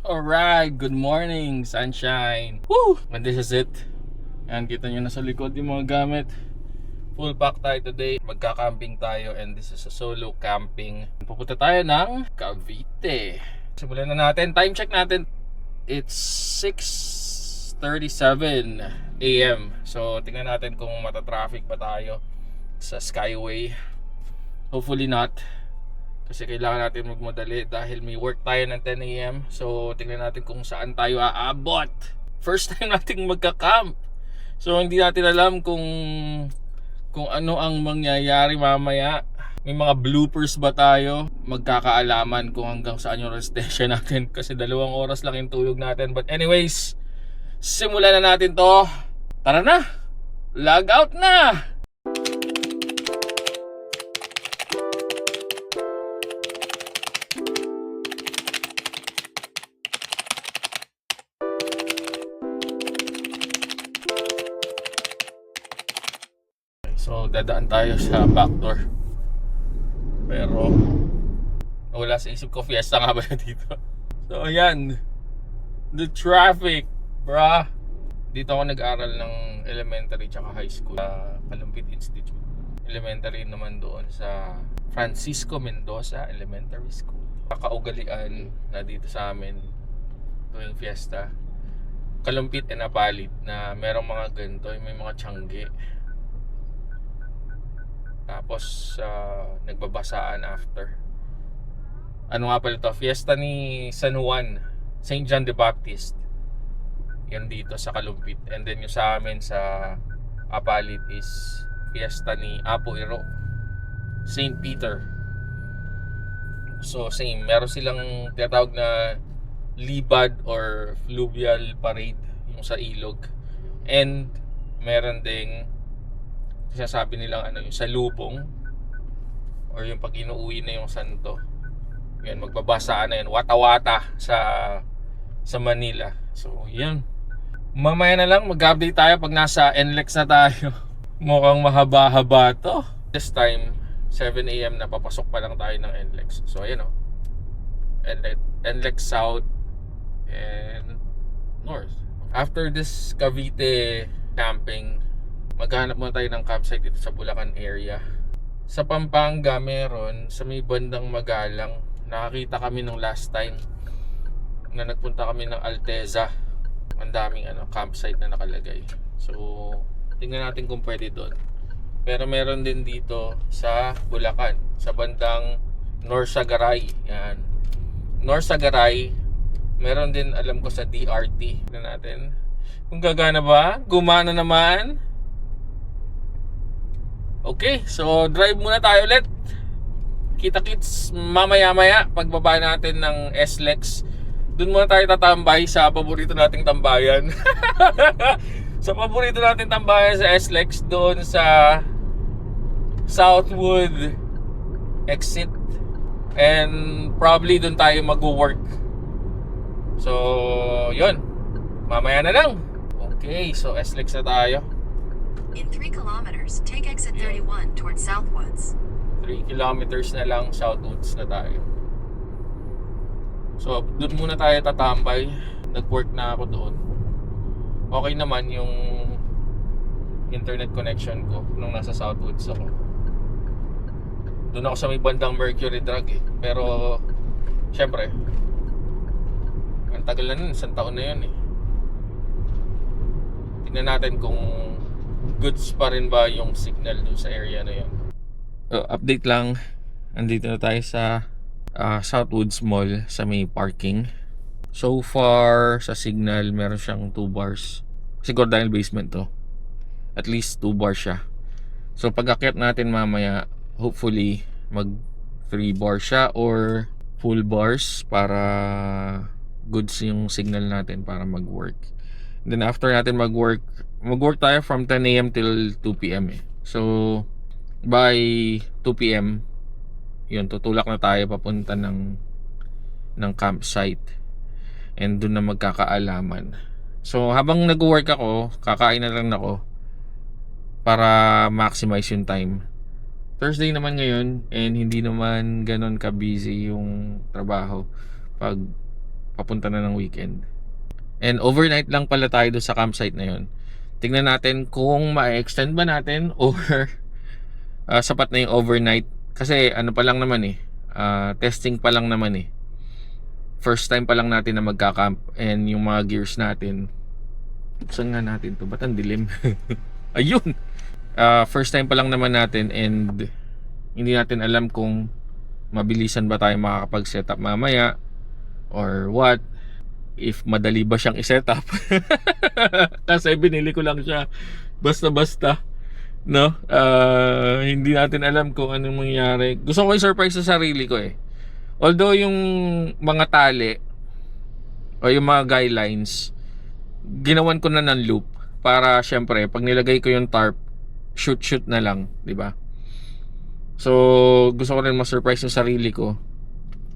Alright, good morning, sunshine. Woo! And this is it. Yan, kita nyo na sa likod yung mga gamit. Full pack tayo today. Magka-camping tayo and this is a solo camping. Pupunta tayo ng Cavite. Simulan na natin. Time check natin. It's 6:37 AM. So, tingnan natin kung matatraffic pa tayo sa Skyway. Hopefully not. Kasi kailangan natin magmadali dahil may work tayo ng 10 AM. So tingnan natin kung saan tayo aabot. First time nating magka-camp. So hindi natin alam kung ano ang mangyayari mamaya. May mga bloopers ba tayo? Magkakaalaman kung hanggang saan yung restation natin. Kasi 2 oras lang yung tulog natin. But anyways, simulan na natin to. Tara na! Log out na! So dadaan tayo sa back door. Pero wala sa isip ko, fiesta nga ba yun dito? So ayan, the traffic, bruh. Dito ako nag-aral ng elementary tsaka high school sa Kalumpit Institute. Elementary naman doon sa Francisco Mendoza Elementary School. Kakaugalian na dito sa amin tuwing fiesta, Kalumpit and Apalit, na merong mga ganito, may mga tiyangge. Tapos nagbabasaan after. Ano nga pala ito? Fiesta ni San Juan, St. John the Baptist. Yan dito sa Kalumpit. And then yung sa amin sa Apalit is fiesta ni Apo Iro, St. Peter. So same, meron silang tinatawag na libad or fluvial parade yung sa ilog. And meron ding sinasabi nilang yung sa lubong or yung pag inuuwi na yung santo. Yan, magbabasaan na yan, wata-wata sa Manila. So yan, mamaya na lang mag-update tayo pag nasa NLEX na tayo. Mukhang mahaba-haba to. This time 7 AM na, papasok pa lang tayo ng NLEX. So ayan NLEX South and North. After this Cavite camping, maghanap muna tayo ng campsite dito sa Bulacan area. Sa Pampanga meron, sa may bandang Magalang. Nakakita kami nung last time na nagpunta kami ng Alteza. Ang daming campsite na nakalagay. So tingnan natin kung pwede doon. Pero meron din dito sa Bulacan, sa bandang Norsagaray. Yan, Norsagaray. Meron din alam ko sa DRT. Tingnan natin kung gagana ba. Gumana naman. Okay, so drive muna tayo ulit. Kita-kits mamaya-maya pagbaba natin ng SLEX. Doon muna tayo tatambay sa paborito nating tambayan. Sa paborito nating tambayan sa SLEX, doon sa Southwood exit. And probably doon tayo mag-work. So, yun. Mamaya na lang. Okay, so SLEX na tayo. In 3 kilometers, take exit 31 towards Southwoods. 3 kilometers na lang, Southwoods na tayo. So, doon muna tayo tatambay. Nag-work na ako doon. Okay naman yung internet connection ko nung nasa Southwoods ako. Doon ako sa may bandang Mercury Drug Pero, syempre, ang tagal na nun, 1 taon na yun Tingnan natin kung goods pa rin ba yung signal dun sa area na yun. So, update lang. Andito na tayo sa Southwoods Mall sa may parking. So far sa signal meron siyang 2 bars. Siguro dahil basement to, at least 2 bars siya. So pag akyat natin mamaya, hopefully mag 3 bars siya or full bars para goods yung signal natin para mag-work. Then after natin mag-work tayo from 10 AM till 2 PM So by 2 PM yun, tutulak na tayo papunta ng campsite. And doon na magkakaalaman. So habang nag-work ako, kakain na lang ako para maximize yung time. Thursday naman ngayon and hindi naman ganon ka busy yung trabaho pag papunta na ng weekend. And overnight lang pala tayo doon sa campsite na yun. Tingnan natin kung ma-extend ba natin or sapat na yung overnight. Kasi ano pa lang naman testing pa lang naman First time pa lang natin na magka-camp, and yung mga gears natin, saan nga natin to? Ba't ang dilim? Ayun! First time pa lang naman natin, and hindi natin alam kung mabilisan ba tayo makakapag-set up mamaya or what, if madali ba siyang i-set up. Kasi binili ko lang siya basta-basta, no? Hindi natin alam kung anong mangyari. Gusto ko i-surprise sa sarili ko Although yung mga tali o yung mga guidelines, ginawan ko na ng loop para syempre pag nilagay ko yung tarp, shoot na lang, di ba? So gusto ko rin ma-surprise yung sarili ko.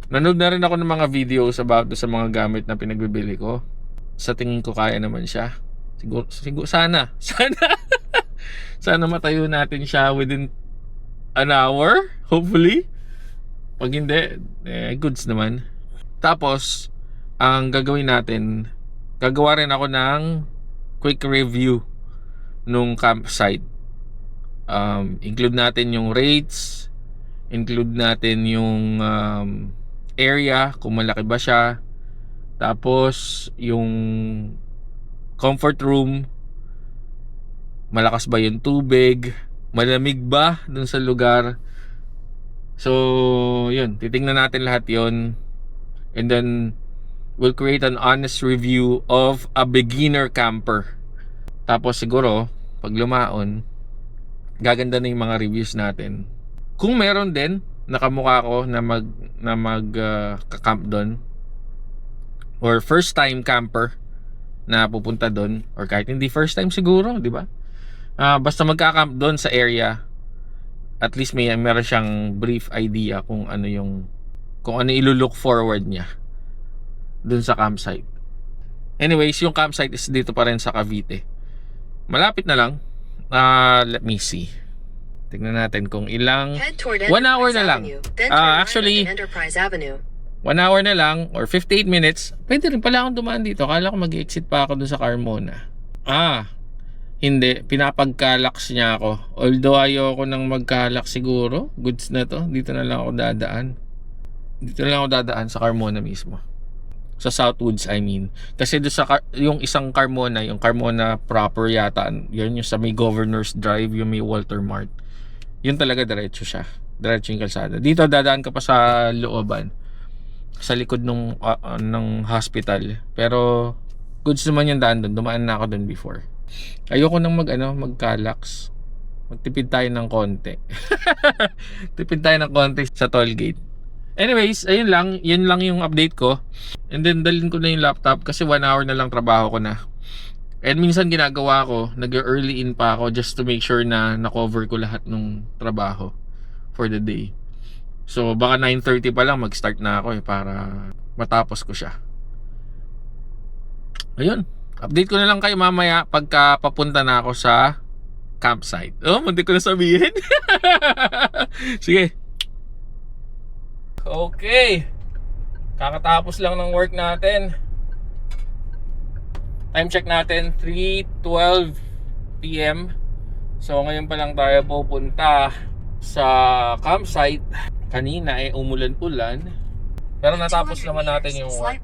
Nanood na rin ako ng mga videos about sa mga gamit na pinagbibili ko. Sa tingin ko kaya naman siya. Siguro sana sana matayo natin siya within an hour, hopefully. Pag hindi, goods naman. Tapos ang gagawin natin, gagawa rin ako ng quick review nung campsite. Include natin yung rates, include natin yung area, kung malaki ba siya, tapos yung comfort room, malakas ba yung tubig, malamig ba dun sa lugar. So yun, titingnan natin lahat yun, and then we'll create an honest review of a beginner camper. Tapos siguro pag lumaon, gaganda na yung mga reviews natin. Kung meron din nakamukha ko na ka-camp doon, or first time camper na pupunta doon, or kahit hindi first time siguro, di ba? Basta magka-camp doon sa area, at least meron siyang brief idea kung ano ilo-look forward niya doon sa campsite. Anyways, yung campsite is dito pa rin sa Cavite. Malapit na lang. Let me see. Tingnan natin kung ilang 1 hour na lang. Actually, 1 hour na lang or 58 minutes. Pwede rin pala akong dumaan dito. Akala ko mag-exit pa ako doon sa Carmona. Hindi, pinapagkalax niya ako. Although ayoko nang magkalax siguro. Goods na to. Dito na lang ako dadaan. Sa Carmona mismo. Sa Southwoods, I mean. Kasi doon sa yung isang Carmona, yung Carmona proper yata, yun yung sa may Governor's Drive, yung may Walter Mart. Yun talaga diretso siya. Diretso yung kalsada. Dito dadaan ka pa sa looban. Sa likod ng hospital. Pero goods naman yung daan doon. Dumaan na ako doon before. Ayoko nang magkalax. Magtipid tayo ng konti. Tipid tayo ng konti sa toll gate. Anyways, ayun lang. Yun lang yung update ko. And then dalhin ko na yung laptop kasi 1 hour na lang trabaho ko na. And minsan ginagawa ko, nag-early in pa ako just to make sure na na-cover ko lahat ng trabaho for the day. So baka 9:30 pa lang mag-start na ako para matapos ko siya. Ayun. Update ko na lang kayo mamaya pagka papunta na ako sa campsite. Munti ko na sabihin. Sige. Okay. Kakatapos lang ng work natin. Time check natin 3:12 PM. So ngayon pa lang tayo pupunta sa campsite. Kanina umulan-ulan. Pero natapos naman natin yung work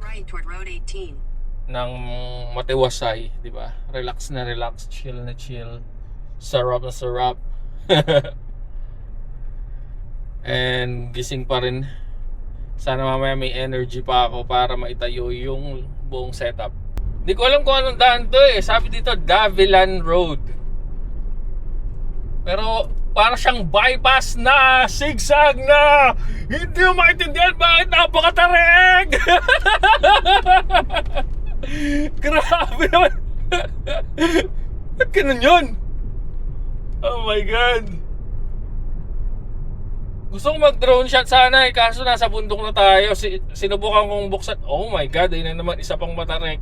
ng matiwasay, di ba? Relax na relax, chill na chill. Sarap na sarap. And gising pa rin. Sana mamaya may energy pa ako para maitayo yung buong setup. Hindi ko alam kung anong daan to Sabi dito, Gavilan Road. Pero para siyang bypass na, zigzag na. Hindi mo maintindihan bakit napakatarik. Grabe naman. Ba't ganun yun? Oh my God. Gusto kong mag-drone shot sana kaso nasa bundok na tayo. Sinubukan kong buksan. Oh my God, ayun na naman isa pang matarik.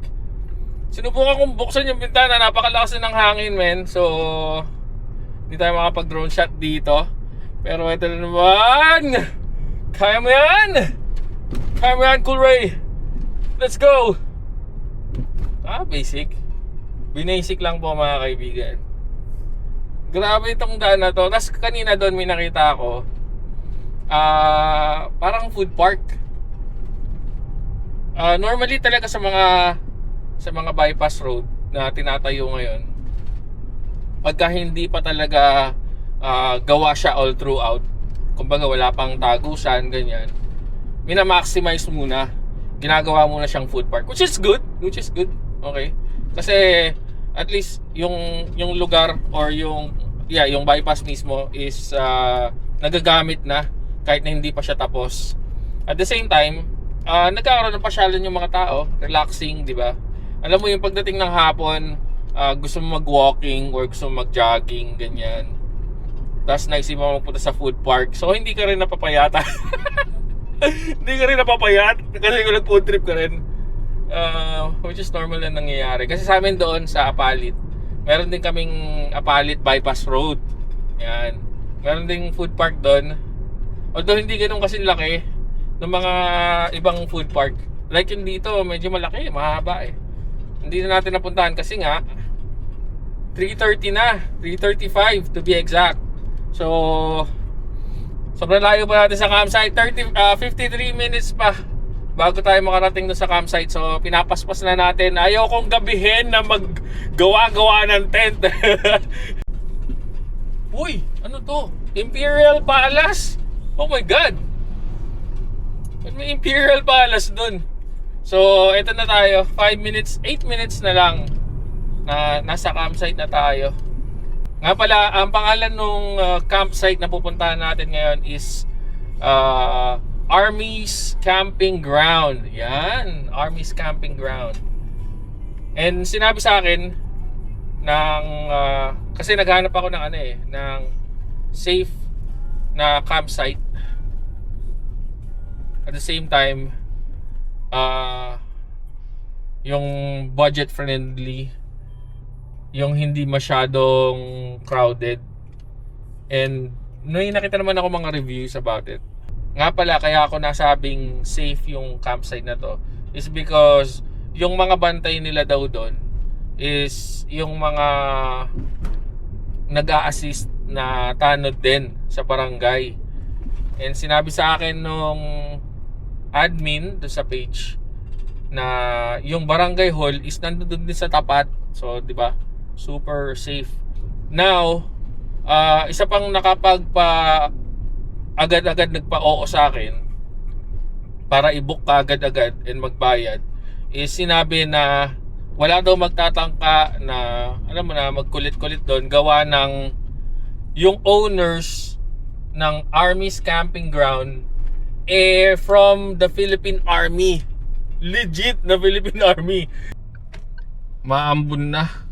Sinubukan kong buksan yung bintana. Napakalakas na ng hangin, men. So hindi tayo makapag-drone shot dito. Pero ito na naman. Kaya mo yan. Kaya mo yan, Cool Ray. Let's go! Basic. Binasic lang po mga kaibigan. Grabe itong daan na to. Tapos kanina doon may nakita ako. Parang food park. Normally talaga sa mga bypass road na tinatayo ngayon, pagka hindi pa talaga gawa siya all throughout, kumbaga wala pang tagusan, ganyan, minamaximize muna, ginagawa muna siyang food park, which is good, okay, kasi at least yung lugar or yung bypass mismo is nagagamit na kahit na hindi pa siya tapos. At the same time, nagkakaroon ng pasyalan yung mga tao, relaxing, di ba? Alam mo yung pagdating ng hapon, gusto mo mag-walking or gusto mo mag-jogging, ganyan. Tapos naisip mo magpunta sa food park. So hindi ka rin napapayata. Hindi ka rin napapayat kasi kung nag-food trip ka rin. Which is normal na nangyayari. Kasi sa amin doon sa Apalit, meron din kaming Apalit Bypass Road. Yan. Meron ding food park doon. Although hindi ganun kasi laki ng mga ibang food park. Like yung dito, medyo malaki, mahaba eh. Hindi na natin napuntahan kasi nga 3:30 na, 3:35 to be exact. So sobrang layo pa natin sa campsite. 53 minutes pa bago tayo makarating doon sa campsite. So pinapaspas na natin. Ayaw kong gabihin na maggawa-gawa ng tent. Uy, ano to? Imperial Palace? Oh my God, may Imperial Palace doon. So eto na tayo, 8 minutes na lang na nasa campsite na tayo. Nga pala, ang pangalan nung campsite na pupuntahan natin ngayon is Army's Camping Ground. Yan, Army's Camping Ground. And sinabi sa akin ng kasi naghanap ako ng ng safe na campsite. At the same time, yung budget friendly, yung hindi masyadong crowded. And may nakita naman ako mga reviews about it. Nga pala, kaya ako nasabing safe yung campsite na to is because yung mga bantay nila daw doon is yung mga nag-a-assist na tanod din sa barangay. And sinabi sa akin nung admin do sa page na yung barangay hall is nandoon din sa tapat. So, di ba? Super safe. Now, isa pang agad-agad nagpa-oo sa akin para i-book ka agad-agad and magbayad is sinabi na wala daw magtatangka na alam mo na magkulit-kulit doon gawa ng yung owners ng Army's Camping Ground from the Philippine Army. Legit na Philippine Army. Maambon na.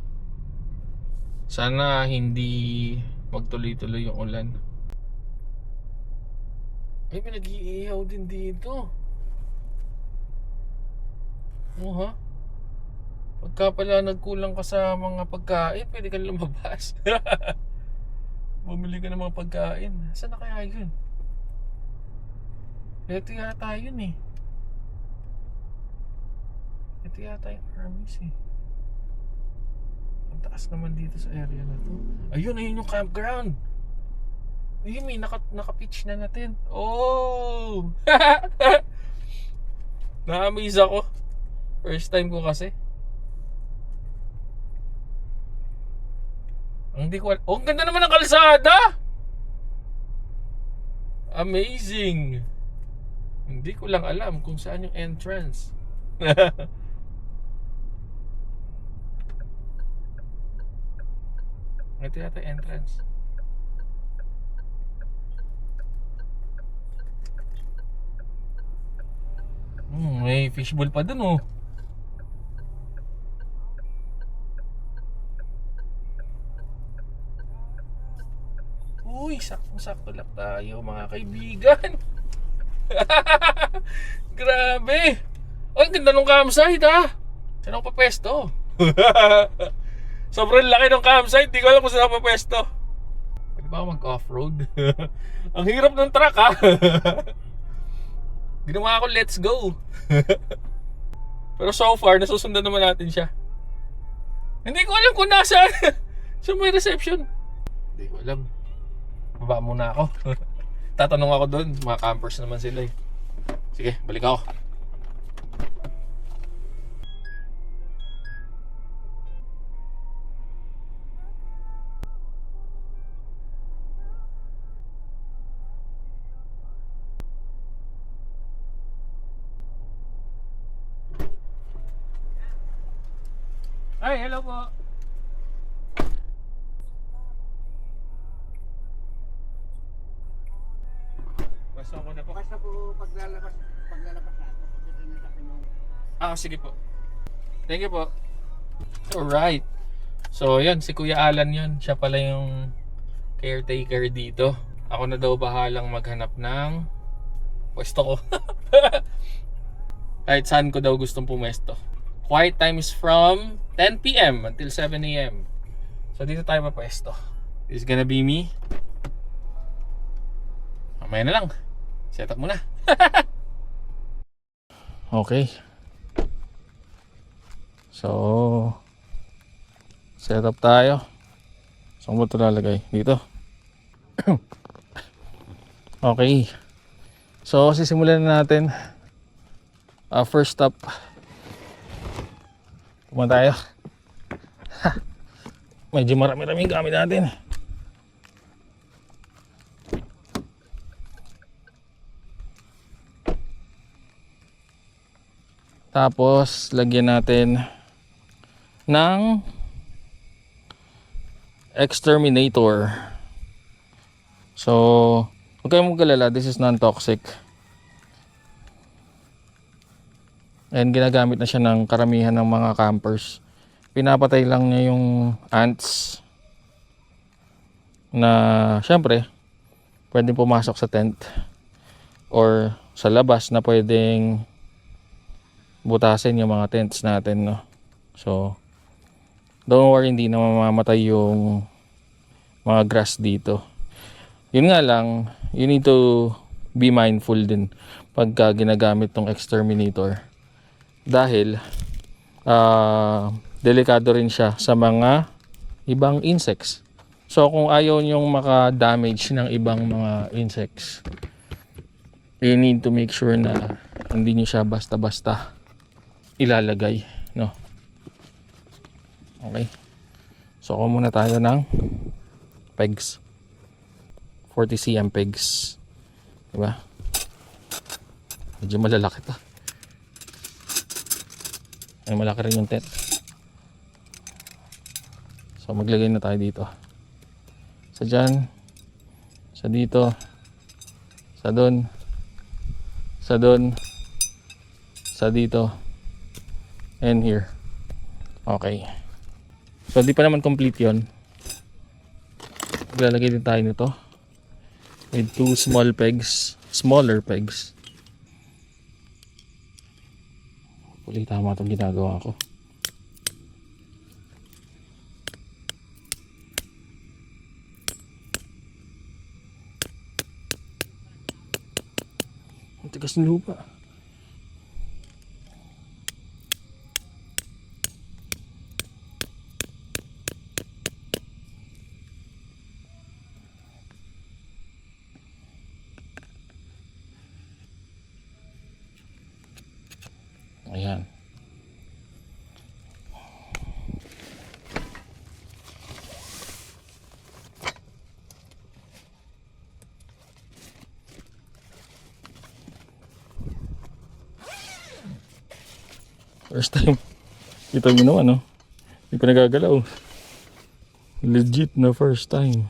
Sana hindi magtuloy-tuloy yung ulan. Ay, may nag-iihaw din dito. Ha? Pagka pala nagkulang ka sa mga pagkain, pwede ka lumabas. Bumili ka ng mga pagkain. Saan na kaya yun? Ito yata yun eh. Ito yata yung Army's eh. Ang taas naman dito sa area na to. Ayun yung campground. Ayun, may naka-pitch na natin. Oh! Na-amaze ako. First time ko kasi. Hindi ko ang ganda naman ng kalsada! Amazing! Hindi ko lang alam kung saan yung entrance. Ito yata entrance. May fishbowl pa dun oh. Uy, sakto-sakto lang tayo mga kaibigan. Grabe. Oh, ang ganda ng campsite ah. Saan ako papesto? Sobrang laki ng campsite. Di ko alam kung saan ako papesto. Pwede ba ako mag-off-road? Ang hirap ng truck ah. Ginawa ko let's go. Pero so far, nasusundan naman natin siya. Hindi ko alam kung nasaan. So may reception. Hindi ko alam. Baba muna ako. Tatanong ako doon. Mga campers naman sila eh. Sige, balik ako. Ay, hello po. Basta ko na po. Basta po paglalabas natin. Pagdating natin yung... Sige po. Thank you po. Alright. So, yun. Si Kuya Alan yun. Siya pala yung caretaker dito. Ako na daw bahalang maghanap ng pwesto ko. Kahit saan ko daw gustong pumesto. Quiet time is from 10 p.m. until 7 a.m. So, dito tayo papwesto. This is gonna be me. Mamaya na lang. Set up muna. Okay. So, set up tayo. Saan mo ito lalagay? Dito. Okay. So, sisimulan na natin. First stop. Pumunta tayo. Medyo marami-raming gamit natin. Tapos, lagyan natin ng exterminator. So, huwag kayong mag-alala, this is non-toxic. And ginagamit na siya ng karamihan ng mga campers. Pinapatay lang niya yung ants na syempre pwedeng pumasok sa tent or sa labas na pwedeng butasin yung mga tents natin, no? So, don't worry, hindi na mamamatay yung mga grass dito. Yun nga lang, you need to be mindful din pagka ginagamit tong exterminator. Dahil delikado rin siya sa mga ibang insects. So kung ayaw nyong maka-damage ng ibang mga insects, you need to make sure na hindi nyo siya basta-basta ilalagay, no? Okay. So kuha muna tayo ng pegs. 40 cm pegs. Diba? Medyo malalaki to. Ay, malaki rin yung tent. So maglagay na tayo dito. Sa dyan. Sa dito. Sa dun. Sa dun. Sa dito. And here. Okay. So di pa naman complete yun. Maglalagay din tayo nito. With 2 small pegs. Smaller pegs. Hopefully tama itong ginagawa ko. Ang tigas ng lupa. Ayan. First time. Kita mo naman, no? Hindi pa nagagalaw. Legit na first time.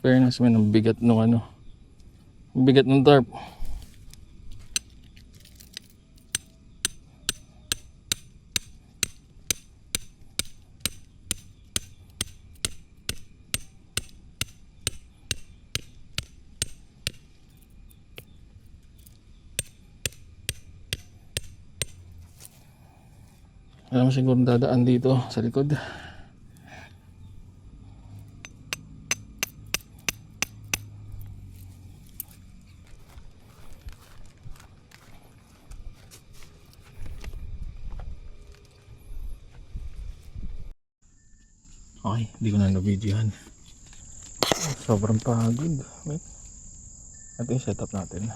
Fairness man, ang bigat nung ano. Ang bigat ng tarp. Alam mo siguro dadaan dito sa likod. Okay, hindi ko na na-videohan. Sobrang pagod. Wait. Ito yung setup natin.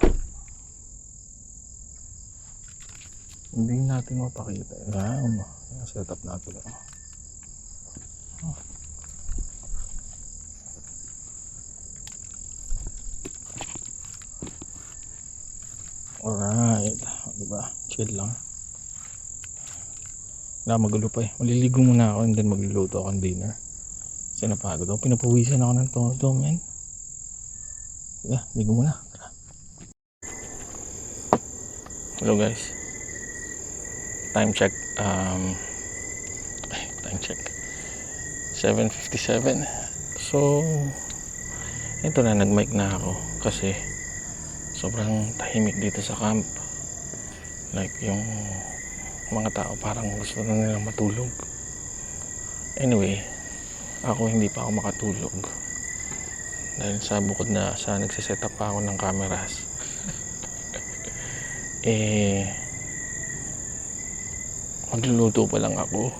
Hindi natin mapakita. Yan, yung setup natin. Alright. Diba? Chill lang. Wala, magulo pa eh. Maliligo muna ako and then magluluto ako ng dinner. Kasi napagod ako. Pinapawisan ako ng todo, men. Sige, ligo muna. Tara. Hello guys. Time check. Time check. 7:57. So, ito na, nag-mic na ako. Kasi, sobrang tahimik dito sa camp. Like, yung mga tao parang gusto na nilang matulog. Anyway, ako hindi pa ako makatulog dahil sa bukod na sa nagsiset up pa ako ng cameras magluluto pa lang ako,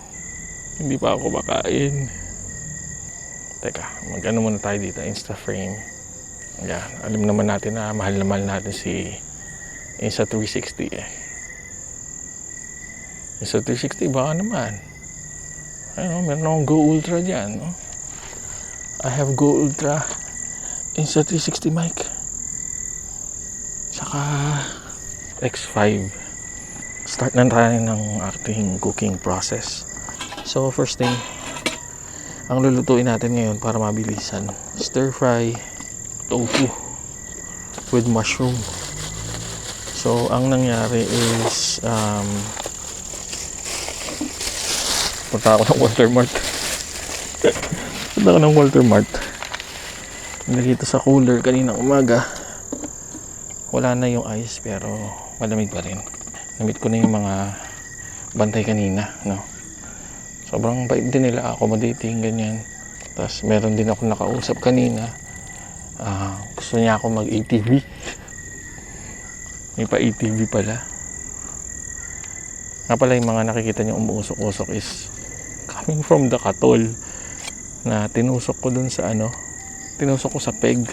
hindi pa ako makain. Teka, mag-ano muna tayo dito, Instaframe. Yan, alam naman natin na mahal na mahal natin si Insta360 eh. Insta360 baka naman. Ayun, meron akong Go Ultra dyan, no? I have Go Ultra Insta360 mic. Saka X5. Start na tayo ng ating cooking process. So first thing, ang lulutuin natin ngayon para mabilisan, stir fry tofu with mushroom. So ang nangyari is punta ako ng Walter Mart. Punta ako ng Walter Mart. Nilagay sa cooler kaninang umaga. Wala na yung ice pero malamig pa rin. Namit ko na yung mga bantay kanina, no? Sobrang bait din nila, accommodating, ganyan. Tapos meron din ako nakausap kanina. Gusto niya ako mag-ATV. May pa ATV pala. Nga pala yung mga nakikita niyo umuusok-usok is coming from the Katol na tinusok ko dun sa ano, tinusok ko sa peg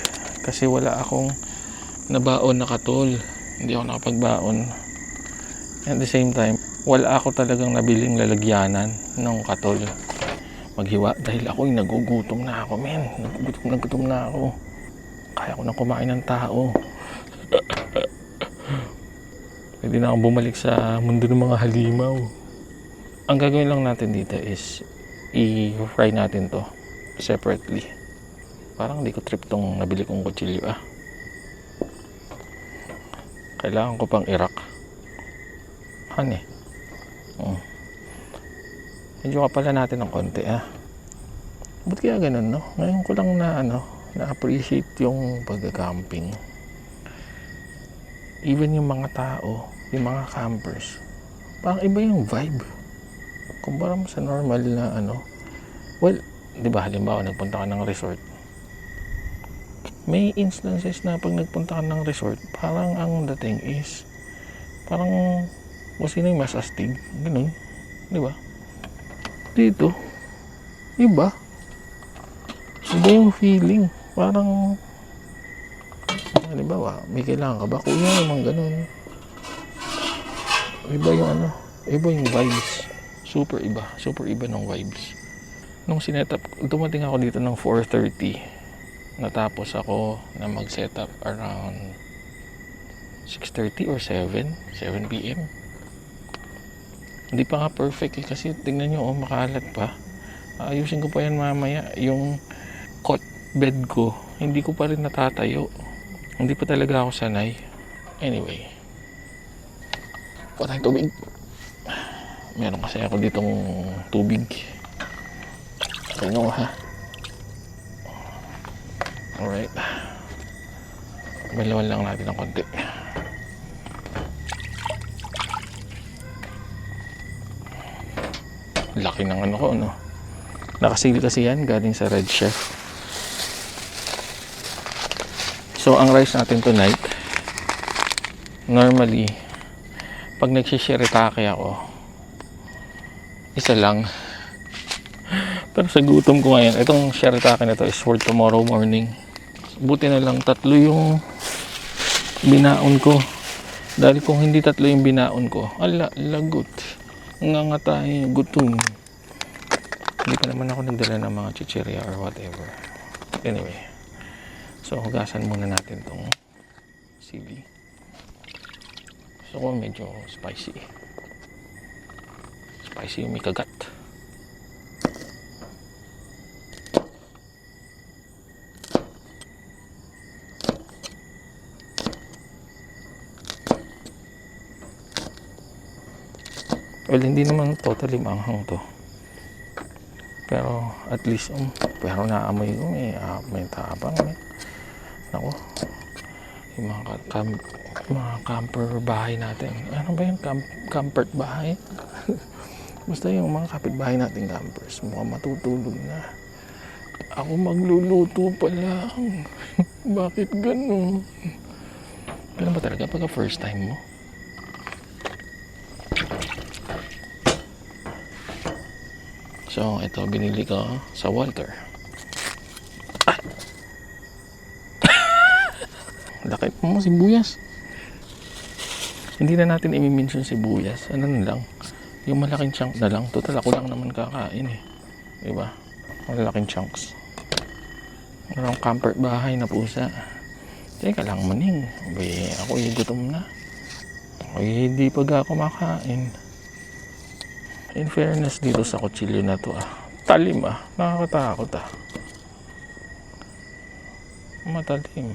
kasi wala akong nabaon na Katol, hindi ako nakapagbaon. At the same time, wala ako talagang nabiling lalagyanan ng Katol maghiwa dahil ako yung nagugutom na ako, men. Nagugutom na ako. Kaya ko nang kumain ng tao. Pwede na akong bumalik sa mundo ng mga halimaw. Ang gagawin lang natin dito is i-fry natin to separately. Parang hindi ko trip tong nabili kong kutsilyo Kailangan ko pang i-rack. Hani. Medyo kapala natin ng konti Ba't kaya ganun, no? Ngayon ko lang na-appreciate yung pag-camping. Even yung mga tao, yung mga campers, parang iba yung vibe. Kumpara mo sa normal na well, di ba halimbawa nagpunta ka ng resort, may instances na pag nagpunta ka ng resort, parang ang dating is parang kung sino yung mas astig, ganun, di ba? Dito iba yung feeling, parang halimbawa may kailangan ka ba, kuya, naman ganun. Iba yung iba yung vibes, super iba ng vibes. Nung sinetup, dumating ako dito ng 4:30, natapos ako na mag-setup around 6:30 or 7 p.m. Hindi pa nga perfect kasi tingnan nyo, makalat pa. Ayusin ko pa yan mamaya. Yung cot bed ko Hindi ko pa rin natatayo. Hindi pa talaga ako sanay. Anyway. Patay tubig. Meron kasi ako ditong tubig. Ano ha? Alright. Balawan lang natin ng konti. Laki ng ano ko, no? Nakasil kasi yan, galing sa Red Chef. So, ang rice natin tonight, normally, pag nagsishiritake ako, isa lang. Pero sa gutom ko ngayon, itong shiritake na to is for tomorrow morning. Buti na lang 3 yung binaon ko. Dahil kung hindi 3 yung binaon ko, lagot. Ngangatay, gutom. Hindi pa naman ako nagdala ng mga chichirya or whatever. Anyway. So, hugasan muna natin tong sili. So, medyo spicy. Spicy yung may kagat. Well, hindi naman totally manghang to. Pero at least pero naamoy ko may tapang Ako, yung mga camper bahay natin. Ano ba yung camper bahay? Basta yung mga kapitbahay natin campers, mukhang matutulog na. Ako magluluto pa lang. Bakit ganun? Ganun ba talaga pagka first time mo? So, ito binili ko sa Walter. Laki mo sibuyas. Hindi na natin i-mention sibuyas. Ano na lang? Yung malaking chunk na lang. Total ako lang naman kakain eh. Diba? Malaking chunks. Merong comfort bahay na pusa. Teka lang maning. Ako gutom na. Hindi pa ako makain. In fairness dito sa kutsilyo na to talim nakakatakot matalim,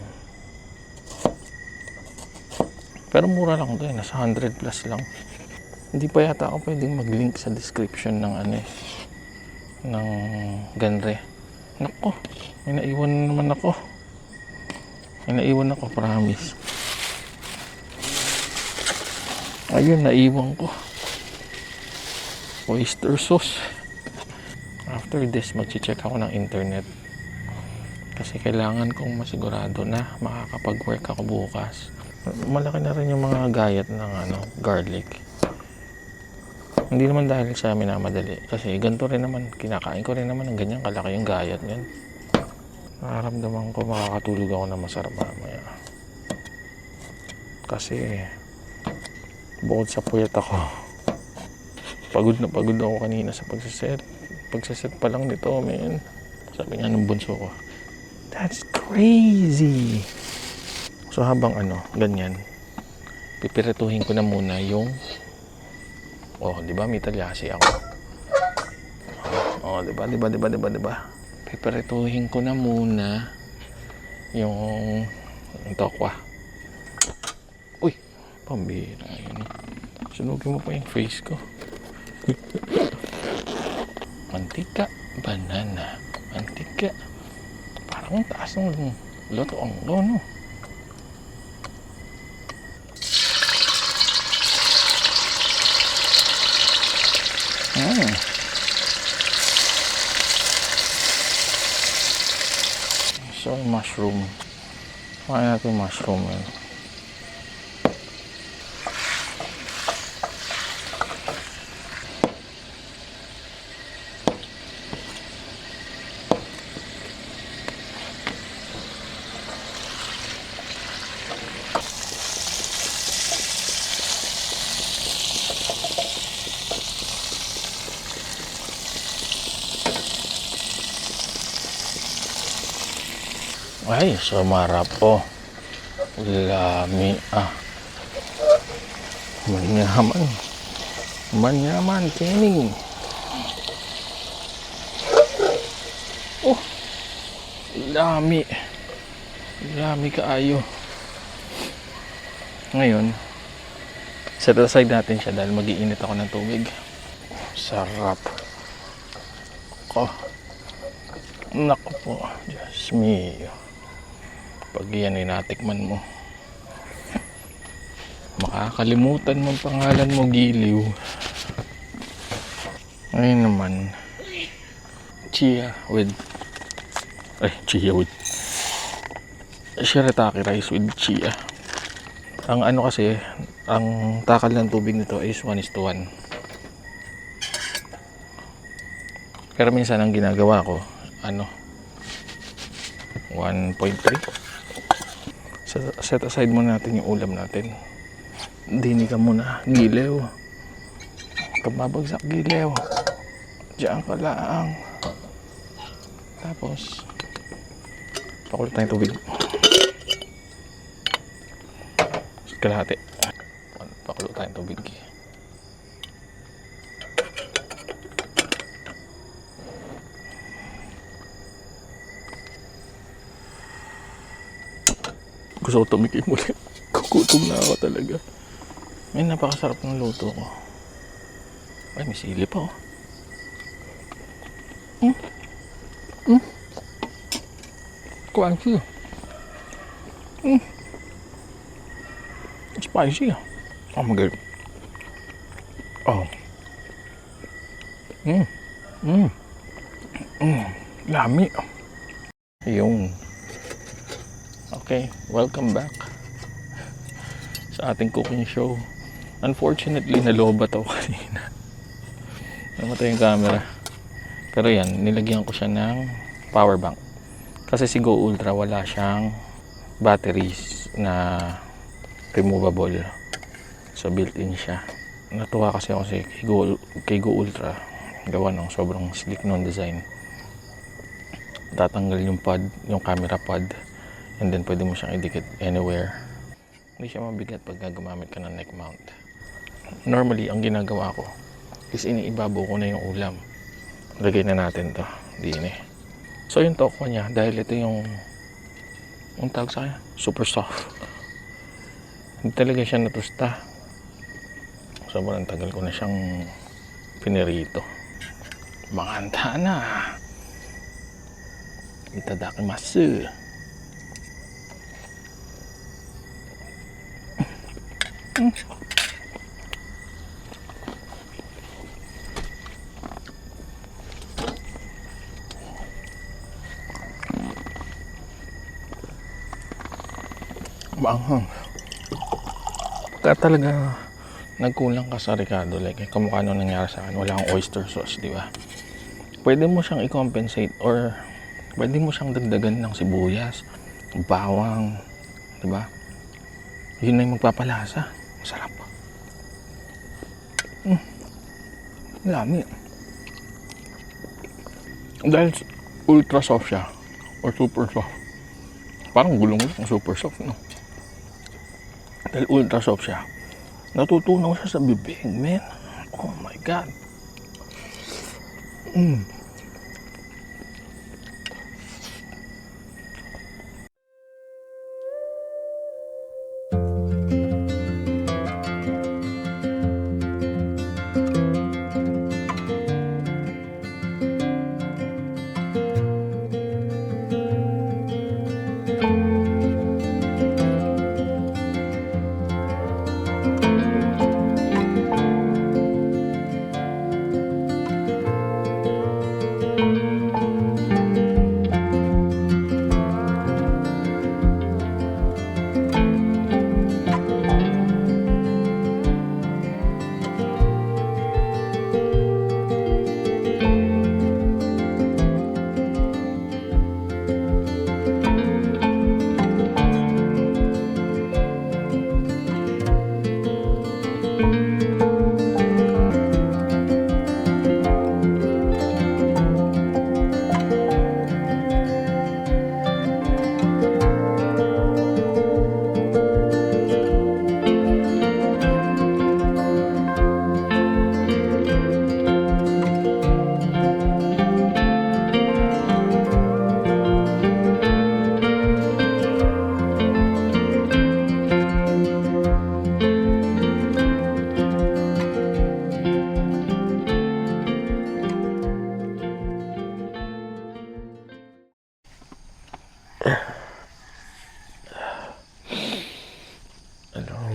pero mura lang to nasa 100 plus lang. Hindi pa yata ako pwedeng mag-link sa description ng ng genre. Nako, may naiwan ako, promise. Ayun, naiwan ko oyster sauce. After this, mag-check ako ng internet kasi kailangan kong masigurado na makakapag-work ako bukas. Malaki na rin yung mga gayat ng garlic. Hindi naman dahil sa minamadali kasi ganito rin naman, kinakain ko rin naman ng ganyan kalaki yung gayat niyan. Nararamdaman ko makakatulog ako na masarap mamaya kasi bukod sa puyat ako, pagod na ako kanina sa pagsaset pa lang nito, man. Sabi nga ng bunso ko, that's crazy. So habang ganyan, pipirituhin ko na muna yung di ba may talyasi ako. Di ba? Pipirituhin ko na muna yung tokwa. Uy, pambira yun. Sunugin mo pa yung face ko. Mantika, banana, mantika. Parang taas ng lotoong no? So, mushroom. Kuhain natin mushroom. Ay, sumarap po. Lami Manyaman kini. Lami. Dami kaayo. Ngayon, set aside natin siya dahil mag-iinit ako ng tubig. Sarap. Ko. Naku po. Diyos mio. Pag yan ay natikman mo, makakalimutan mo ang pangalan mo, Giliw. Ngayon naman, chia with shirataki rice with chia. Ang ano kasi, ang takal ng tubig nito is 1:1. Pero minsan ang ginagawa ko, 1.3. Set aside muna natin yung ulam natin. Dinig ka muna, Giliw. Kababagsak, Giliw. Diyan ka lang. Tapos, pakulit tayong tubig. Kalahati. Pakulo tayong tubig. Gusto ko tumikim ulit. Kukutom na ako talaga. May napakasarap ng luto ko. Ay, may sili pa oh. Crunchy. Spicy. Oh my god. Oh. Lami. Yung. Okay, welcome back sa ating cooking show. Unfortunately, nalobat ako kanina. Namatay yung camera. Pero yan, nilagyan ko siya ng power bank. Kasi si Go Ultra wala siyang batteries na removable. So built-in siya. Natuwa kasi ako kay Go Ultra. Gawa ng sobrang slick ng design. Tatanggal yung pad, yung camera pad. And then pwede mo siyang idikit anywhere. Hindi siya mabigat pag gumamit ka ng neck mount. Normally, ang ginagawa ko is iniibabaw ko na yung ulam. Lagay na natin to. Din eh. So yung toko niya, dahil ito yung tawag sa kanya, super soft. Hindi talaga siya natusta. Sobrang tagal ko na siyang pinirito. Manganta na. Itadakimasu. Maanghang. Kaya talaga nagkulang ka sa Ricardo, like kamukha nung nangyari sa akin, wala akong oyster sauce, di ba? Pwede mo siyang i-compensate or pwede mo siyang dagdagan ng sibuyas, bawang, di ba? Yun na yung magpapalasa. Masarap. Lami. Dahil ultra soft siya or super soft. Parang gulong ng super soft, no? Dahil ultra soft siya, natutunaw siya sa bibig, man. Oh my God.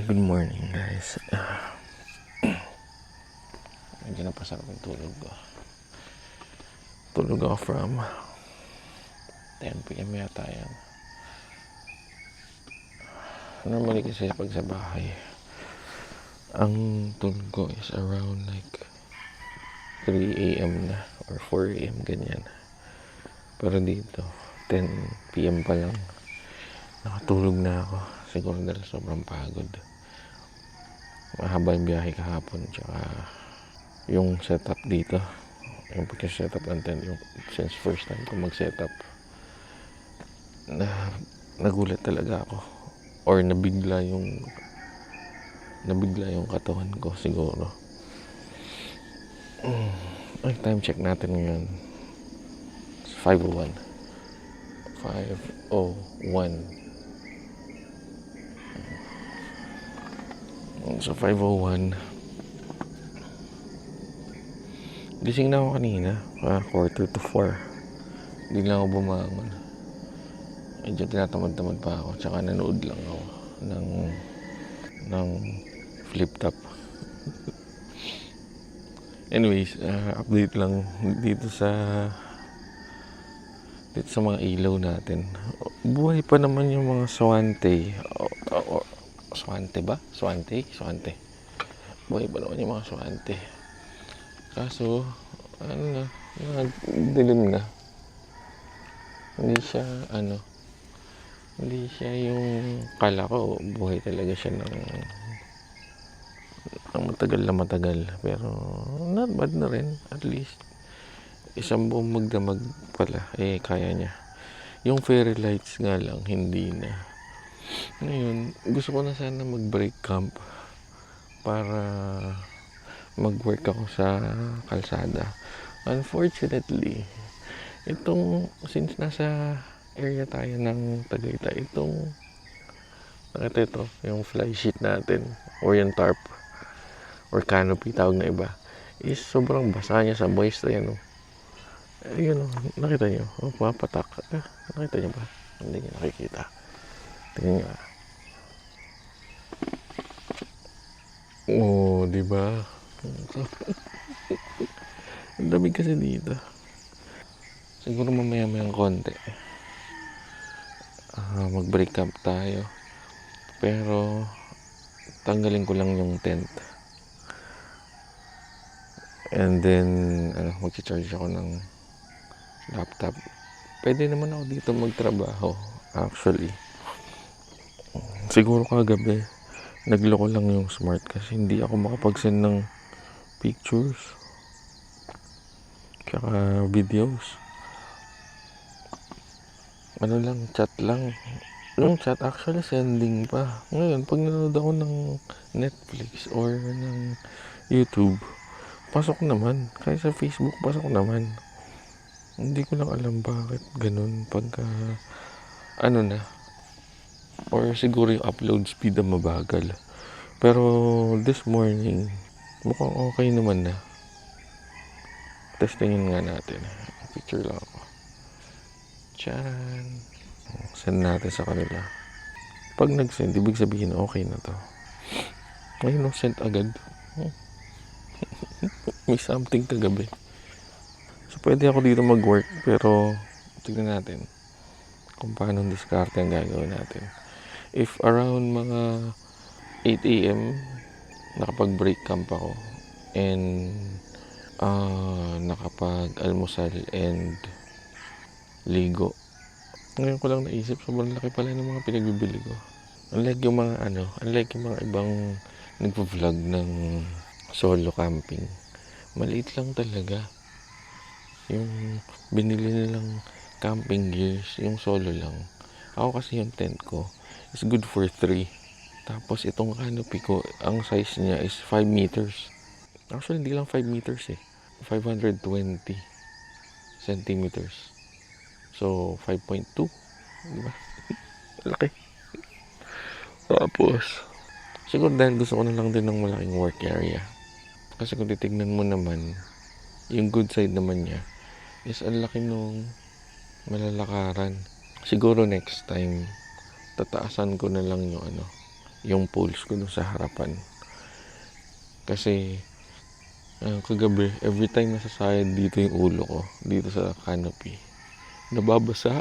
Good morning guys. Medyo napasarap yung tulog ko. Tulog ako from 10 PM yata yan. Normally kasi pag sa bahay, ang tulog ko is around like 3 AM na or 4 AM ganyan. Pero dito 10 PM pa lang nakatulog na ako. Siguro dahil sobrang pagod. Mahaba yung biyahe kahapon. Tsaka yung setup dito, yung pagka-setup ng tent, yung since first time ko mag-setup, nagulat talaga ako. Or nabigla yung katawan ko siguro. Ay, time check natin ngayon. It's 5:01. 5:01. So 5:01. Gising na ako kanina, 3:45. Hindi lang ako bumangon. Medyo tinatamad-tamad pa ako. Tsaka nanood lang ako ng flip top. Anyways, update lang dito sa mga ilaw natin. Buhay pa naman yung mga swante. Swante ba? Swante? Buhay pa naman yung mga swante. Kaso, dilim na. Hindi siya yung kala ko, buhay talaga siya ng matagal. Pero, not bad na rin. At least, isang buong magdamag pala, kaya niya. Yung fairy lights nga lang, hindi na. Ngayon, gusto ko na sana mag-break camp para mag-work ako sa kalsada. Unfortunately, since nasa area tayo ng Tagaytay, ito, yung fly sheet natin, or yung tarp, or canopy, tawag na iba, is sobrang basa niya sa moist na yan. Ayun, nakita nyo? Papatak. Nakita nyo ba? Hindi nyo nakikita. Tingnan nyo. Diba? Ang lamig kasi dito. Siguro mamaya-mayang konti. Mag-break camp tayo. Pero, tanggalin ko lang yung tent. And then, mag-charge ako ng laptop. Pwede naman ako dito magtrabaho, actually. Siguro kagabi, nagloko lang yung smart kasi hindi ako makapag-send ng pictures tsaka videos. Chat lang. Yung chat actually sending pa. Ngayon, pag nanood ako ng Netflix or ng YouTube, pasok naman. Kaya sa Facebook, pasok naman. Hindi ko lang alam bakit ganun pagka or siguro yung upload speed ang mabagal. Pero this morning mukhang okay naman na. Testingin nga natin. Picture lang ako. Tcharan. Send natin sa kanila. Pag nag-send, ibig sabihin okay na to. Ngayon send agad. May something kagabi. So pwede ako dito mag-work, pero tignan natin kung paano diskarte ang gagawin natin. If around mga 8 AM nakapag-break camp ako and nakapag-almusal and ligo. Ngayon ko lang naisip, sobrang laki pala ng mga pinagbibili ko. Unlike yung mga ibang nagpo-vlog ng solo camping. Maliit lang talaga. Yung binili nilang camping gears, yung solo lang. Ako kasi yung tent ko is good for 3. Tapos itong canopy ko, ang size niya is 5 meters. Actually, hindi lang 5 meters 520 centimeters. So, 5.2. Diba? Laki. Tapos, siguro dahil gusto ko na lang din ng malaking work area. Kasi kung titignan mo naman, yung good side naman niya is ang laki nung malalakaran. Siguro next time, tataasan ko na lang yung poles ko dun sa harapan. Kasi kagabi, every time nasasayad dito yung ulo ko, dito sa canopy, nababasa.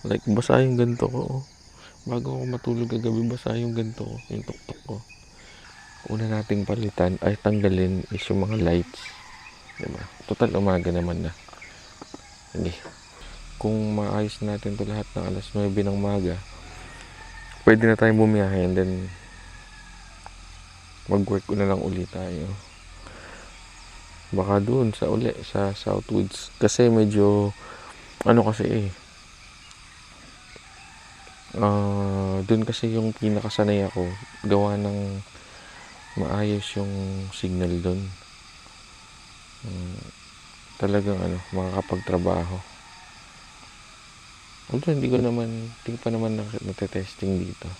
Like, basa yung ganito ko. Bago ako matulog kagabi, basa yung ganito ko, yung tuktok ko. Una nating palitan, ay tanggalin is yung mga lights. Diba? Total, umaga naman na. Sige. Kung maayos natin to lahat ng alas 9 ng umaga, pwede na tayong bumiyahe and then mag-work ko na lang ulit tayo. Baka doon sa Southwoods. Kasi medyo, doon kasi yung pinakasanay ako, gawa ng maayos yung signal doon. Talagang makakapagtrabaho. Although hindi pa naman nagte-testing dito.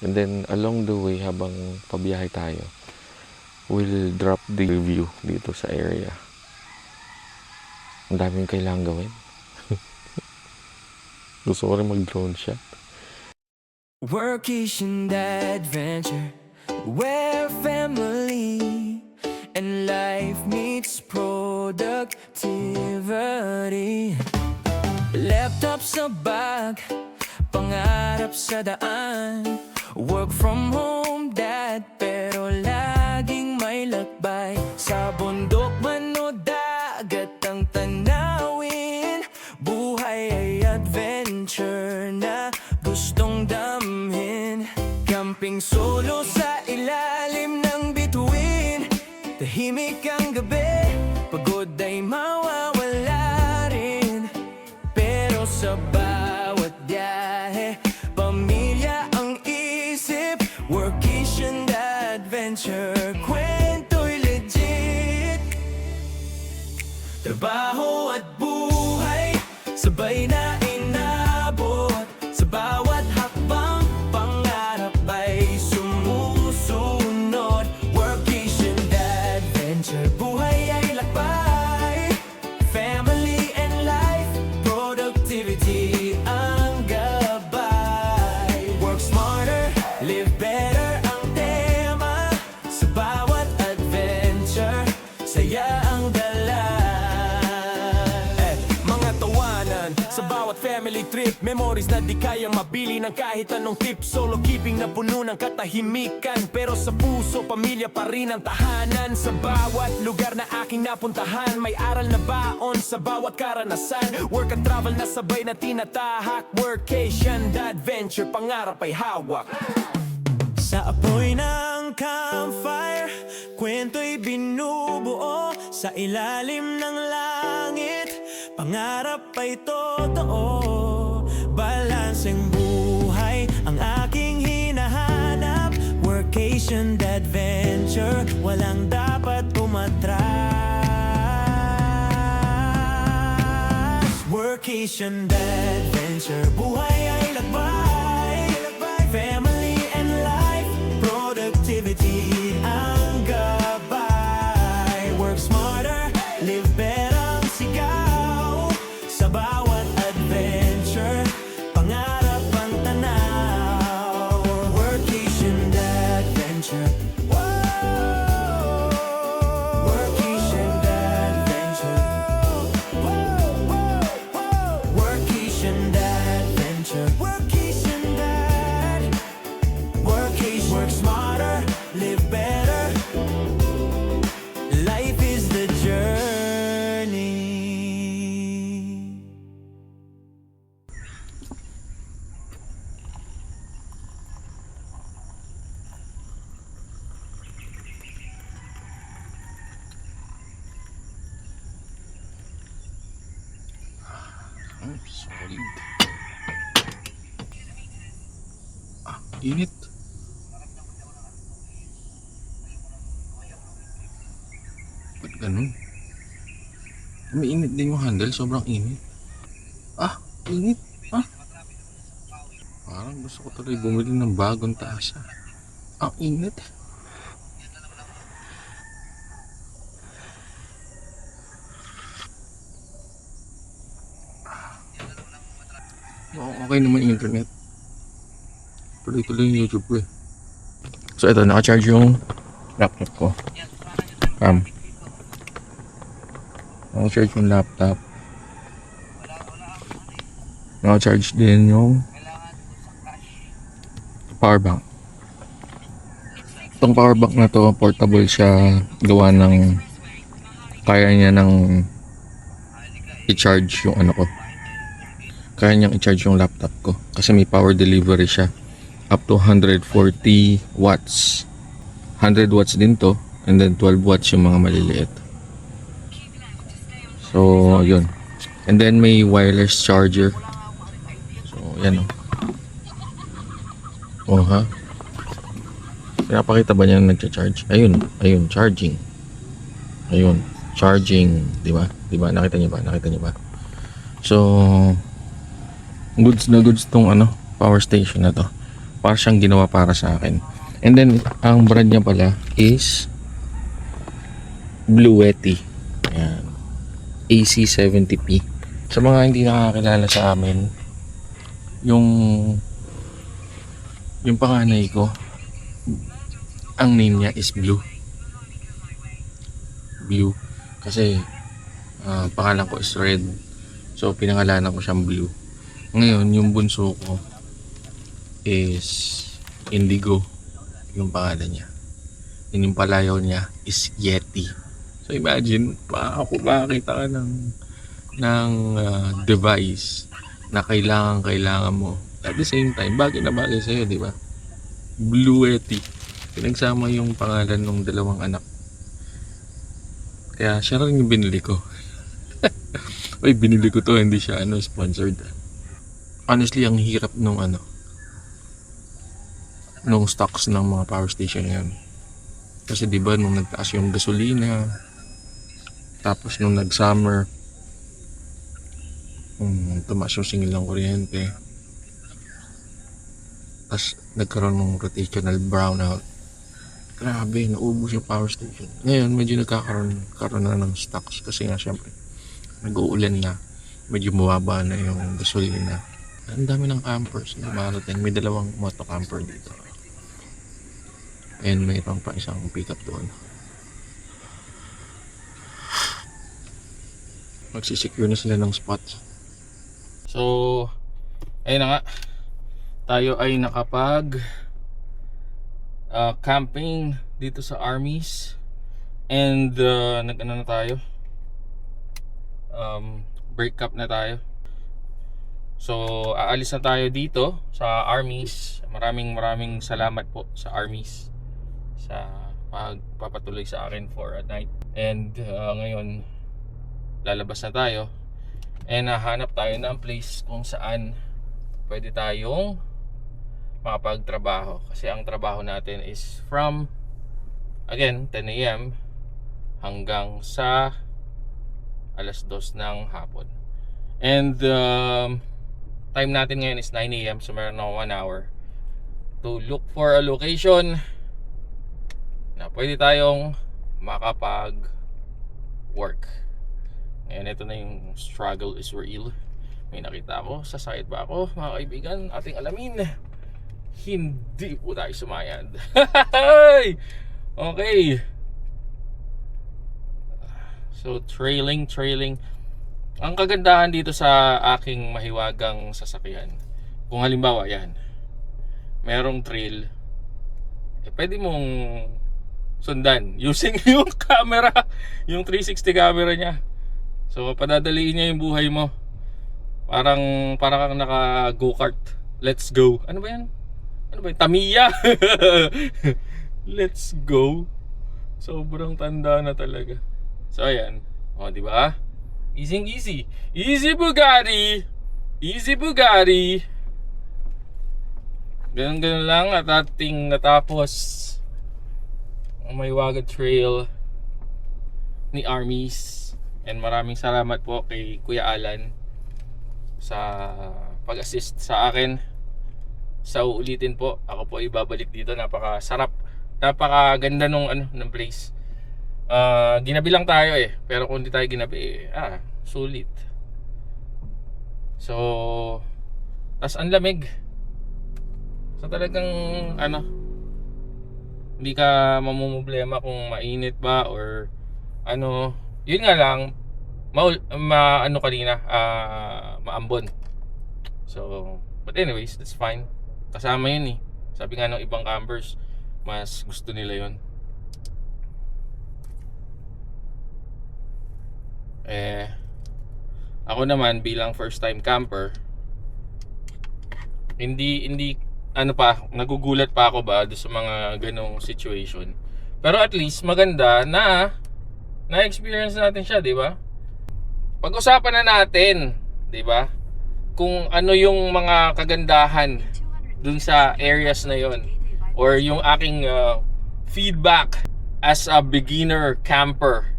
And then along the way, habang pabiyahe tayo, we'll drop the review dito sa area. Ang daming kailangan gawin. Gusto ko rin mag-drone shot. Workation adventure where family and life meets productivity. Laptop sa bag, pangarap sa daan. Work from home, dad, pero laging may lakbay. Sa bundok man o dagat ang tanawin. Buhay ay adventure na gustong damhin. Camping solo sa ilalim ng bituin. Tahimik ang gabi, pagod ay mawawala rin. Pero sa bawat biyahe, pamilya ang isip. Workation adventure, kwento'y legit. Trabaho at buhay, sabay na inabot. Sa bawat hakbang, pangarap ay sumusunod. Workation adventure, buhay ay lakbay. Family and life, productivity ang gabay. Work smarter, live better ang tema. Sa bawat adventure, saya ang dala. Mga tawanan sa bawat family trip, memories na di kayang mabili ng kahit anong tip. Solo keeping na puno ng katahimikan, pero sa puso, pamilya pa rin ang tahanan. Sa bawat lugar na aking napuntahan, may aral na baon sa bawat karanasan. Work at travel na sabay na tinatahak. Workation adventure, pangarap ay hawak. Sa apoy ng campfire, kwento'y binubuo. Sa ilalim ng langit, pangarap ay totoo. Balanseng buhay ang aking hinahanap. Workation adventure, walang dapat umatras. Workation adventure, buhay ay lakbay. Family and life, productivity ang gabay. Work smarter, live better ang sigaw. Sa bawat adventure, pangarap ang tanaw. Workation adventure. Whoa! Workation adventure. Whoa! Workation adventure. Workation dad. Workation. Work smarter, live better. Life is the journey. Solid. Init. Ba't ganun? May init din yung handle, sobrang init. Init. Parang gusto ko tuloy bumili ng bagong taasa. Ang init. Okay naman yung internet. Tuloy-tuloy yung YouTube ko eh. So ito, naka-charge yung laptop ko. Naka-charge yung laptop. Naka-charge din yung power bank. Itong power bank na to, portable siya. Gawa ng kaya niya ng i-charge yung ano ko. Kaya niyang i-charge yung laptop ko. Kasi may power delivery siya. Up to 140 watts. 100 watts din to. And then 12 watts yung mga maliliit. So, yun. And then may wireless charger. So, yan o. Oh, ha? Pinapakita ba niya na nagcha-charge? Ayun, charging. Ayun, charging, 'di ba? 'Di ba? Nakita niyo ba? So, goods na goods tong power station na to. Para siyang ginawa para sa akin. And then ang brand niya pala is Bluetti. Ayan. AC70P. Sa mga hindi nakakilala sa amin, yung panganay ko, ang name niya is Blue kasi pangalan ko is Red, so pinangalanan ko siyang Blue. Ngayon yung bunso ko is Indigo, yung pangalan niya. Yung palayaw niya is Yeti. So imagine, makakita ka ng device na kailangan mo at the same time, bagay na bagay sa'yo, di ba? Bluetti. Pinagsama yung pangalan ng dalawang anak. Kaya siya rin yung binili ko. Uy, binili ko to, hindi siya sponsored. Honestly, ang hirap nung stocks ng mga power station ngayon. Kasi di ba nung nagtaas yung gasolina, tapos nung nag-summer, tumaas yung singil ng kuryente. Tapos nagkaroon ng rotational brownout. Grabe, naubos yung power station. Ngayon, medyo nagkakaroon na ng stocks kasi nga syempre nag-uulan na. Medyo mababa na yung gasolina. Ang dami ng campers na marating. May dalawang moto camper dito. And mayroon pa isang pickup doon. Magsisecure na sila ng spots. So, ayun na nga. Tayo ay nakapag camping dito sa Armies. And nag-ano na tayo, break up na tayo. So aalis na tayo dito sa Armies. Maraming salamat po sa Armies sa pagpapatuloy sa akin for a night. And ngayon lalabas na tayo and hahanap tayo ng place kung saan pwede tayong makapagtrabaho. Kasi ang trabaho natin is from, again, 10 AM hanggang sa alas 2 ng hapon. And time natin ngayon is 9 AM. So meron ako 1 hour to look for a location na pwede tayong makapag-work. Ngayon ito na yung struggle is real. May nakita ako, sasayad ba ako? Mga kaibigan, ating alamin. Hindi po tayo sumayad. Okay. So trailing. Ang kagandahan dito sa aking mahiwagang sasakyan, kung halimbawa yan, merong trail, pwede mong sundan using yung camera, yung 360 camera niya. So padadaliin niya yung buhay mo. Parang kang naka go-kart. Let's go. Ano ba yan? Tamiya. Let's go. Sobrang tanda na talaga. So ayan. O, di ba? Easy. Easy Bugatti. Ganun lang at ating natapos ang Maywaga Trail ni Armies. And maraming salamat po kay Kuya Alan sa pag-assist sa akin. Sa uulitin po, ako po ibabalik dito. Napakasarap, napakaganda ng place. Ginabi lang tayo pero kung hindi tayo ginabi sulit. So tas ang lamig. So talagang ano, hindi ka mamumblema kung mainit ba or ano. Yun nga lang, ano kanina, maambon. So, but anyways, that's fine. Kasama yun eh. Sabi nga ng ibang campers, mas gusto nila yun. Ako naman bilang first time camper, hindi ano pa, nagugulat pa ako ba doon sa mga ganong situation. Pero at least maganda na na-experience natin siya, di ba? Pag-usapan na natin, di ba? Kung ano yung mga kagandahan dun sa areas na yon, or yung aking feedback as a beginner camper.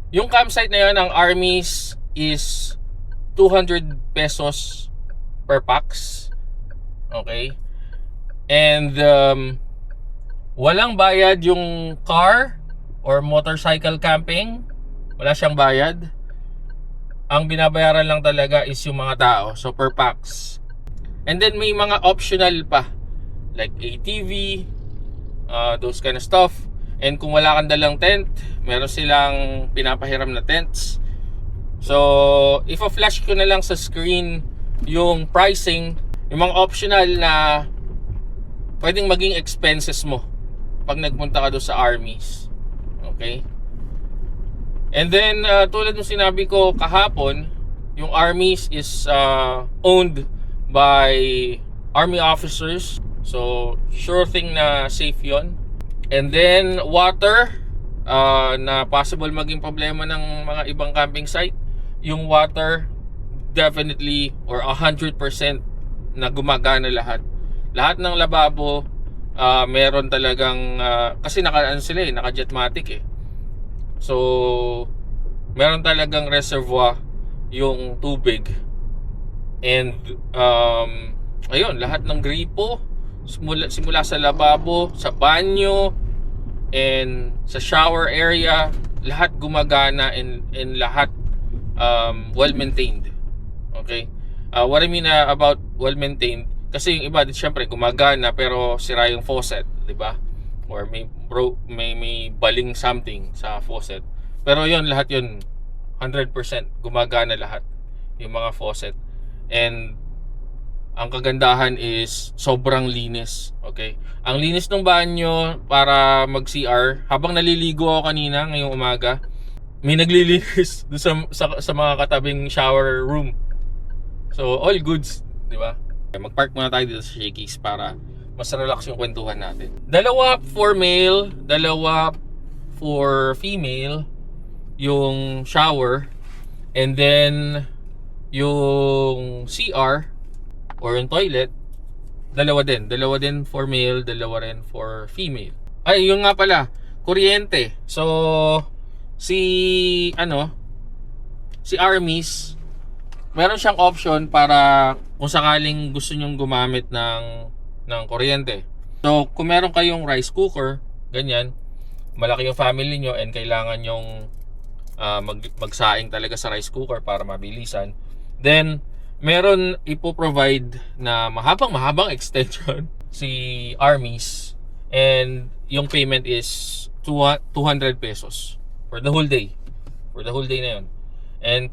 Yung campsite na yon, ang Armies is 200 pesos per pax. Okay? And walang bayad yung car or motorcycle camping. Wala siyang bayad. Ang binabayaran lang talaga is yung mga tao. So per pax. And then may mga optional pa, like ATV, those kind of stuff. And kung wala kang dalang tent, meron silang pinapahiram na tents. So if-flash ko na lang sa screen yung pricing, yung mga optional na pwedeng maging expenses mo pag nagpunta ka doon sa Armies. Okay? And then tulad ng sinabi ko kahapon, yung Armies is owned by Army officers. So sure thing na safe yon. And then water, na possible maging problema ng mga ibang camping site. Yung water definitely or 100% na gumagana lahat. Lahat ng lababo meron talagang kasi naka-ano sila eh, naka-jetmatic eh. So meron talagang reservoir yung tubig. And ayun, lahat ng gripo simula sa lababo, sa banyo, and sa shower area, lahat gumagana and lahat well maintained. Okay? What I mean about well maintained, kasi yung iba syempre gumagana pero sira yung faucet, 'di ba? Or may baling something sa faucet. Pero yun, lahat yun 100% gumagana lahat yung mga faucet. And ang kagandahan is sobrang linis. Okay? Ang linis ng banyo para mag-CR. Habang naliligo ako kanina ngayong umaga, may naglilinis doon sa mga katabing shower room. So all goods, di ba? Mag-park muna tayo dito sa Shakey's para mas relax yung kwentuhan natin. Dalawa for male, dalawa for female yung shower, and then yung CR or yung toilet, dalawa din for male, dalawa rin for female. Ay, yung nga pala, kuryente. So si Armies, meron siyang option para kung sakaling gusto nyong gumamit ng kuryente. So kung meron kayong rice cooker, ganyan, malaki yung family nyo and kailangan nyong magsaing talaga sa rice cooker para mabilisan, then meron ipo-provide na mahabang extension si Armies, and yung payment is 200 pesos for the whole day. For the whole day na yun. And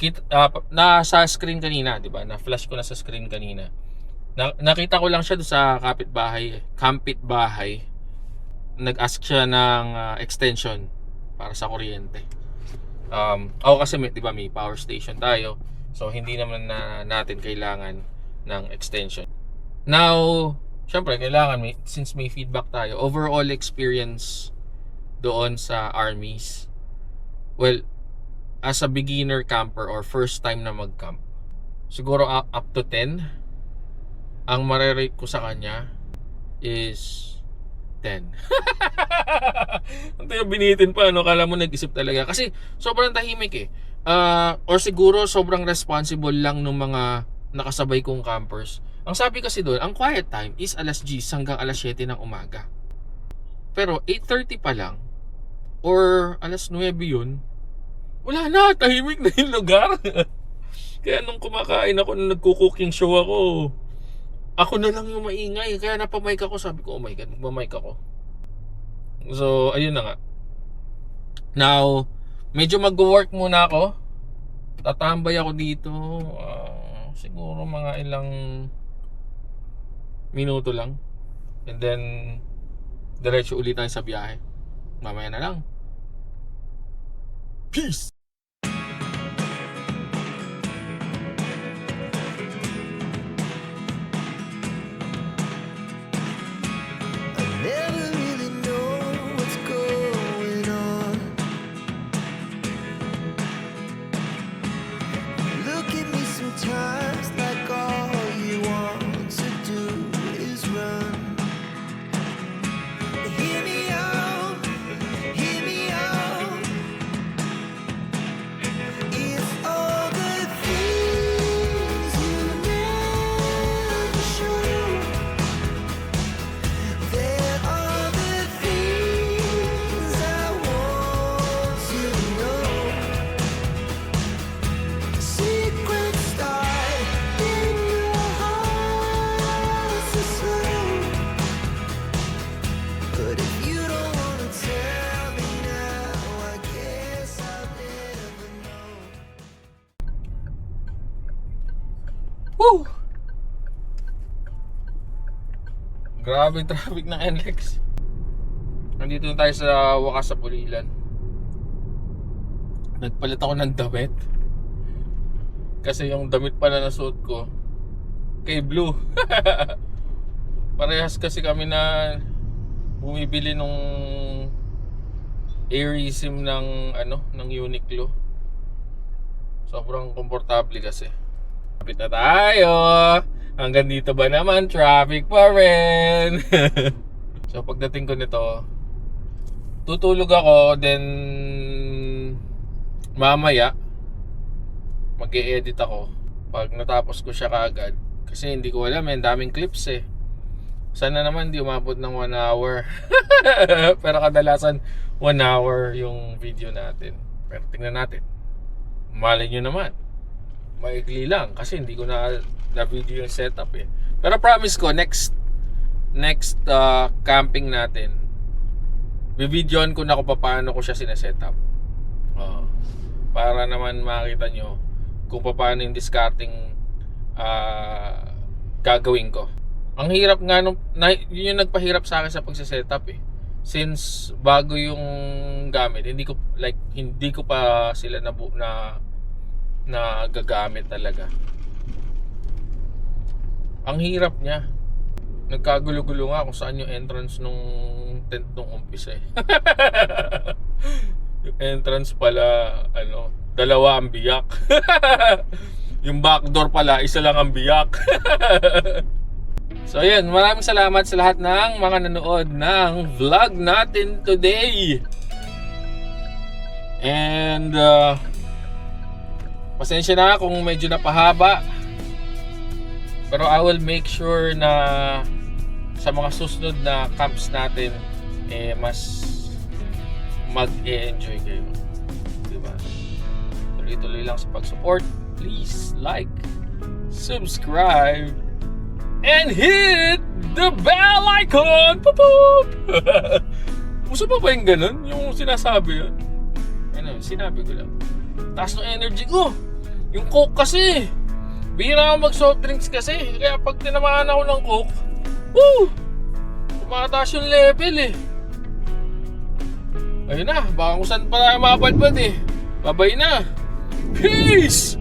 nasa screen kanina, di ba? Na-flash ko na sa screen kanina. Nakita ko lang siya doon sa kapitbahay. Nag-ask siya ng extension para sa kuryente. Ako kasi di ba, may power station tayo. So hindi naman natin kailangan ng extension. Now, syempre kailangan since may feedback tayo, overall experience doon sa Armies. Well, as a beginner camper or first time na mag-camp, siguro up to 10. Ang marerate ko sa kanya is 10. Ang tayo binitin pa, no? Kala mo nag-isip talaga. Kasi sobrang tahimik eh. Or siguro sobrang responsible lang ng mga nakasabay kong campers. Ang sabi kasi doon, ang quiet time is alas 10 hanggang alas 7 ng umaga. Pero 8:30 pa lang or alas 9 yun, wala na, tahimik na yung lugar. Kaya nung kumakain ako, nung nagko-cooking show ako, ako na lang yung maingay. Kaya napamic ako. Sabi ko, oh my God, magmamic ako. So, ayun na nga. Now, medyo mag-work muna ako. Tatambay ako dito. Siguro mga ilang minuto lang. And then, diretso ulit tayo sa biyahe. Mamaya na lang. Peace! Never really know what's going on. Look at me sometimes like all you want to do is run. Hear me out, hear me out. If all the things you never show, there are the things I want to know. Secrets start in your heart so slow. But if you don't wanna tell me now, I guess I'll never know. Woo! Grabe yung traffic ng NLEX. Nandito na tayo sa wakas sa Pulilan. Nagpalit ako ng damit. Kasi yung damit pala na suot ko kay Blue. Parehas kasi kami na bumibili nung Airism ng ng Uniqlo. Sobrang komportable kasi. Kapit na tayo. Hanggang dito ba naman, traffic pa rin. So pagdating ko nito, tutulog ako, then mamaya mag-e-edit ako. Pag natapos ko siya kaagad, kasi hindi ko alam, may daming clips eh. Sana naman di umabot ng 1 hour. Pero kadalasan 1 hour yung video natin. Pero tingnan natin. Malay nyo naman, maikli lang kasi hindi ko na video yung setup eh. Pero promise ko, next camping natin, bibidyoan ko na kung paano ko siya sinesetup. Para naman makita nyo kung paano yung discarding gagawin ko. Ang hirap nga yun yung nagpahirap sa akin sa pagsisetup eh. Since bago yung gamit, hindi ko pa sila na gagamit talaga. Ang hirap niya. Nagkagulo-gulo nga kung saan yung entrance nung tent nung umpisa eh. Yung entrance pala, dalawa ang biyak. Yung backdoor pala, isa lang ang biyak. So ayan, maraming salamat sa lahat ng mga nanood ng vlog natin today. And pasensya na kung medyo napahaba. Pero I will make sure na sa mga susunod na camps natin mas mag-e-enjoy kayo. Diba? Tuloy-tuloy lang sa pag-support. Please like, subscribe, and hit the bell icon! Poop! Gusto pa ba yung ganun? Yung sinasabi yun? Sinabi ko lang. Taas ng energy ko. Yung Coke kasi. Bihira ako mag-soft drinks kasi. Kaya pag tinamaan ako ng Coke, tumataas yung level eh. Ayun na, baka kung saan pa tayo mabalbad eh. Babay na. Peace!